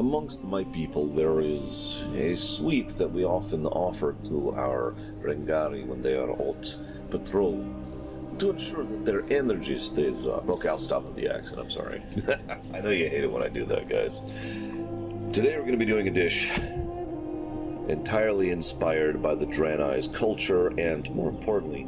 Amongst my people, there is a sweet that we often offer to our Rengari when they are out patrol to ensure that their energy stays up. Okay, I'll stop with the accent, I'm sorry. I know you hate it when I do that, guys. Today we're going to be doing a dish entirely inspired by the Draenei's culture and, more importantly,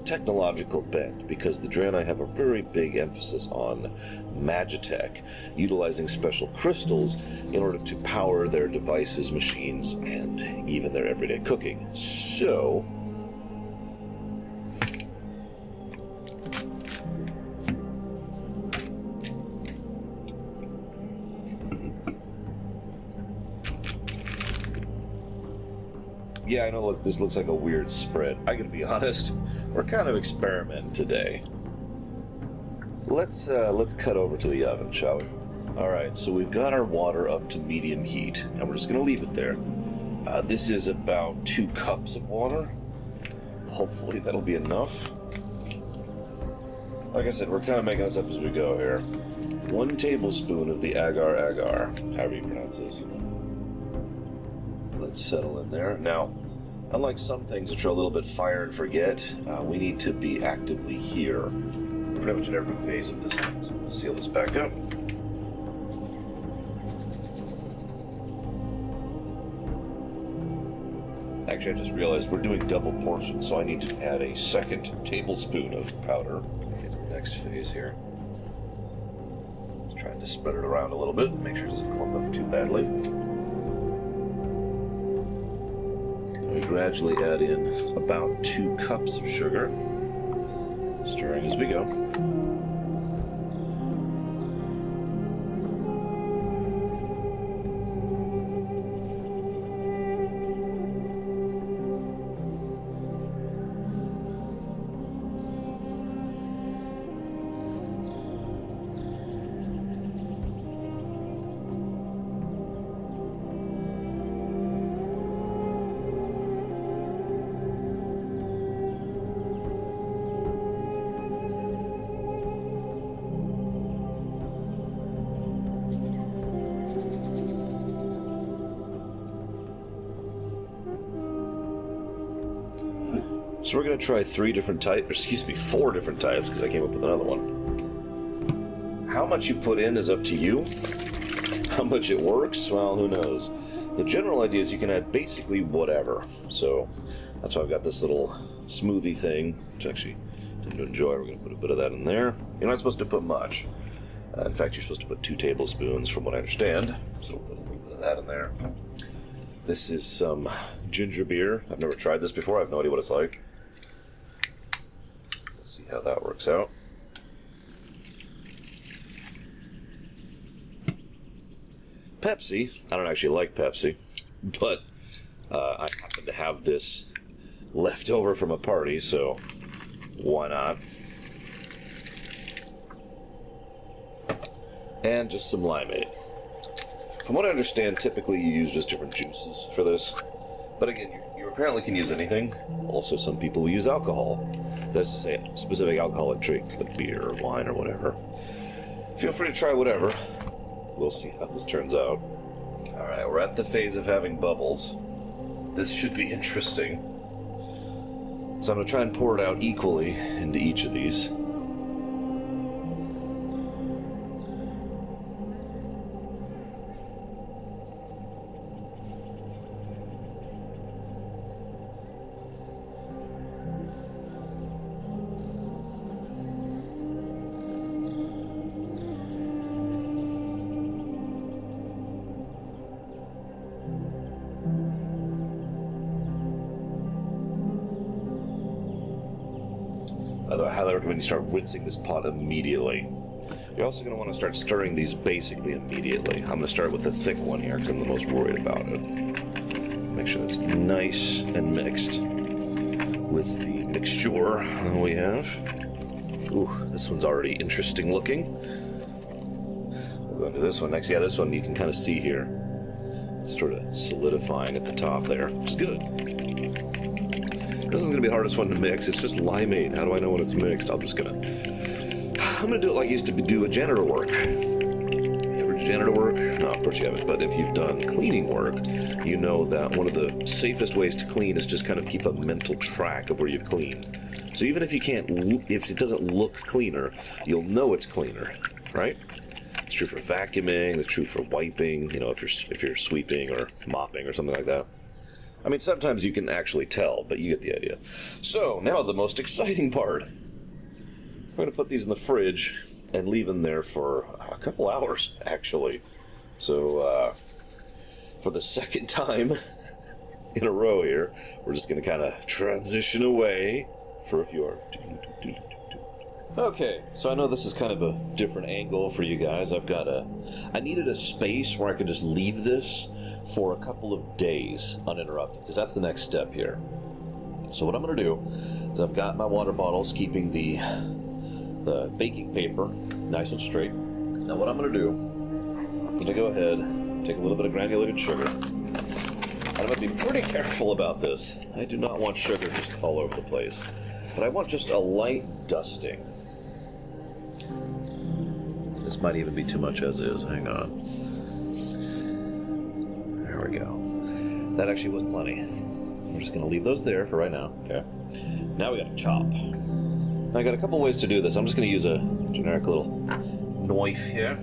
technological bent, because the Draenei have a very big emphasis on magitech, utilizing special crystals in order to power their devices, machines, and even their everyday cooking. So, yeah, I know this looks like a weird spread. I gotta be honest, we're kind of experimenting today. Let's cut over to the oven, shall we? Alright, so we've got our water up to medium heat, and we're just gonna leave it there. This is about 2 cups of water. Hopefully that'll be enough. Like I said, we're kind of making this up as we go here. 1 tablespoon of the agar-agar, however you pronounce this. Let's settle in there. Now, unlike some things which are a little bit fire and forget, we need to be actively here pretty much in every phase of this thing. So we'll seal this back up. Actually, I just realized we're doing double portions, so I need to add a 2nd tablespoon of powder. Get to the next phase here. Just trying to spread it around a little bit, make sure it doesn't clump up too badly. We gradually add in about 2 cups of sugar, stirring as we go. So we're going to try 4 different types, because I came up with another one. How much you put in is up to you. How much it works, well, who knows. The general idea is you can add basically whatever. So that's why I've got this little smoothie thing, which I actually tend to enjoy. We're going to put a bit of that in there. You're not supposed to put much. In fact, you're supposed to put 2 tablespoons from what I understand. So we'll put a little bit of that in there. This is some ginger beer. I've never tried this before. I have no idea what it's like. See how that works out. Pepsi. I don't actually like Pepsi, but I happen to have this left over from a party, so why not? And just some limeade. From what I understand, typically you use just different juices for this, but again, you apparently can use anything. Also, some people will use alcohol. That's to say, specific alcoholic drinks like beer or wine or whatever. Feel free to try whatever. We'll see how this turns out. Alright, we're at the phase of having bubbles. This should be interesting. So I'm going to try and pour it out equally into each of these. Although I highly recommend you start rinsing this pot immediately. You're also going to want to start stirring these basically immediately. I'm going to start with the thick one here because I'm the most worried about it. Make sure that's nice and mixed with the mixture we have. Ooh, this one's already interesting looking. We'll go into this one next. Yeah, this one you can kind of see here. It's sort of solidifying at the top there. It's good. This is going to be the hardest one to mix. It's just limeade. How do I know when it's mixed? I'm going to do it like I used to do a janitor work. You ever janitor work? No, of course you haven't. But if you've done cleaning work, you know that one of the safest ways to clean is just kind of keep a mental track of where you've cleaned. So even if you can't, if it doesn't look cleaner, you'll know it's cleaner, right? It's true for vacuuming. It's true for wiping. You know, if you're sweeping or mopping or something like that. I mean, sometimes you can actually tell, but you get the idea. So now the most exciting part. We're going to put these in the fridge and leave them there for a couple hours, actually. So, for the second time in a row here, we're just going to kind of transition away for a few hours. Okay, so I know this is kind of a different angle for you guys. I needed a space where I could just leave this for a couple of days uninterrupted, because that's the next step here. So what I'm going to do is I've got my water bottles keeping the baking paper nice and straight. Now what I'm going to do, I'm going to go ahead, take a little bit of granulated sugar. And I'm going to be pretty careful about this. I do not want sugar just all over the place. But I want just a light dusting. This might even be too much as is. Hang on. There we go. That actually was plenty. We're just going to leave those there for right now. Okay. Now we got to chop. Now I got a couple ways to do this. I'm just going to use a generic little knife here.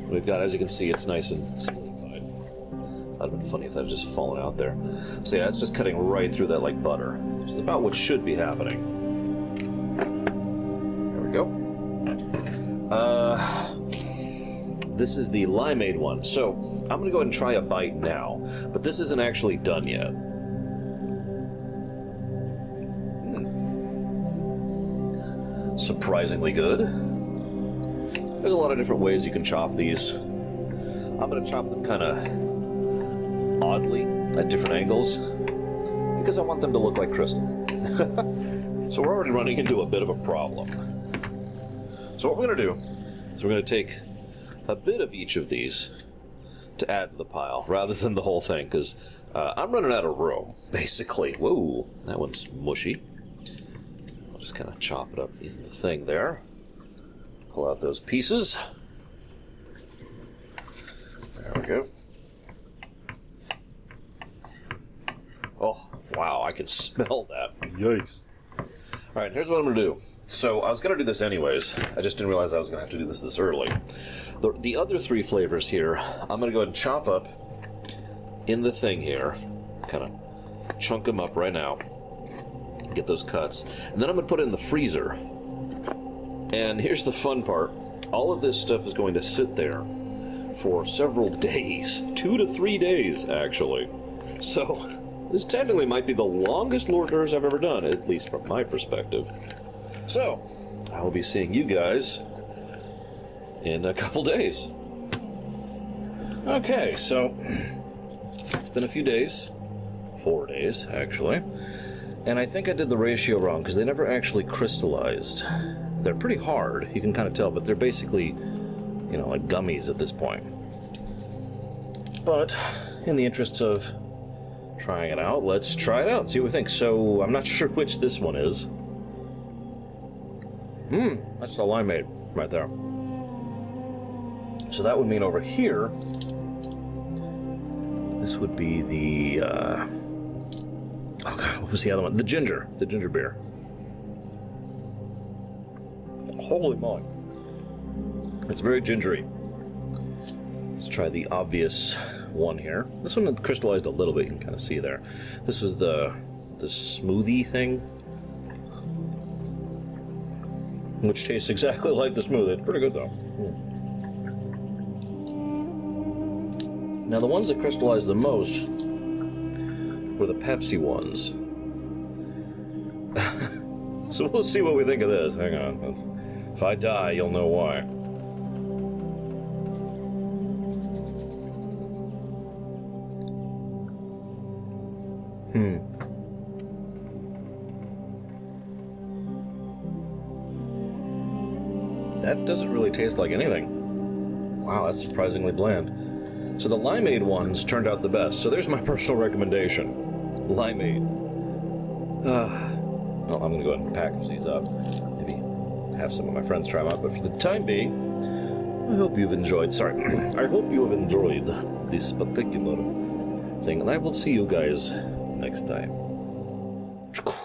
We've got, as you can see, it's nice and solidified. That'd have been funny if that had just fallen out there. So yeah, it's just cutting right through that like butter, which is about what should be happening. There we go. This is the limeade one. So I'm going to go ahead and try a bite now, but this isn't actually done yet. Surprisingly good. There's a lot of different ways you can chop these. I'm going to chop them kind of oddly at different angles because I want them to look like crystals. So we're already running into a bit of a problem. So what we're going to do is we're going to take a bit of each of these to add to the pile rather than the whole thing, because I'm running out of room, basically. Whoa, that one's mushy. I'll just kind of chop it up in the thing there. Pull out those pieces. There we go. Oh, wow, I can smell that. Yikes. All right, here's what I'm going to do. So I was going to do this anyways. I just didn't realize I was going to have to do this early. The other three flavors here, I'm going to go ahead and chop up in the thing here. Kind of chunk them up right now. Get those cuts. And then I'm going to put it in the freezer. And here's the fun part. All of this stuff is going to sit there for several days. 2 to 3 days, actually. So this technically might be the longest Lord Nurs I've ever done, at least from my perspective. So, I will be seeing you guys in a couple days. Okay, so it's been a few days. 4 days, actually. And I think I did the ratio wrong, because they never actually crystallized. They're pretty hard, you can kind of tell, but they're basically, you know, like gummies at this point. But, in the interests of trying it out, let's try it out and see what we think. So, I'm not sure which this one is. That's the limeade right there. So that would mean over here, this would be the, oh god, what was the other one? The ginger beer. Holy moly. It's very gingery. Let's try the obvious one here. This one crystallized a little bit, you can kind of see there. This was the smoothie thing, which tastes exactly like the smoothie. It's pretty good though. Now the ones that crystallized the most were the Pepsi ones. So we'll see what we think of this. Hang on. If I die, you'll know why. That doesn't really taste like anything. Wow, that's surprisingly bland. So the limeade ones turned out the best. So there's my personal recommendation. Limeade. Well, I'm going to go ahead and package these up. Maybe have some of my friends try them out. But for the time being, I hope you've enjoyed. Sorry, I hope you have enjoyed this particular thing, and I will see you guys next time.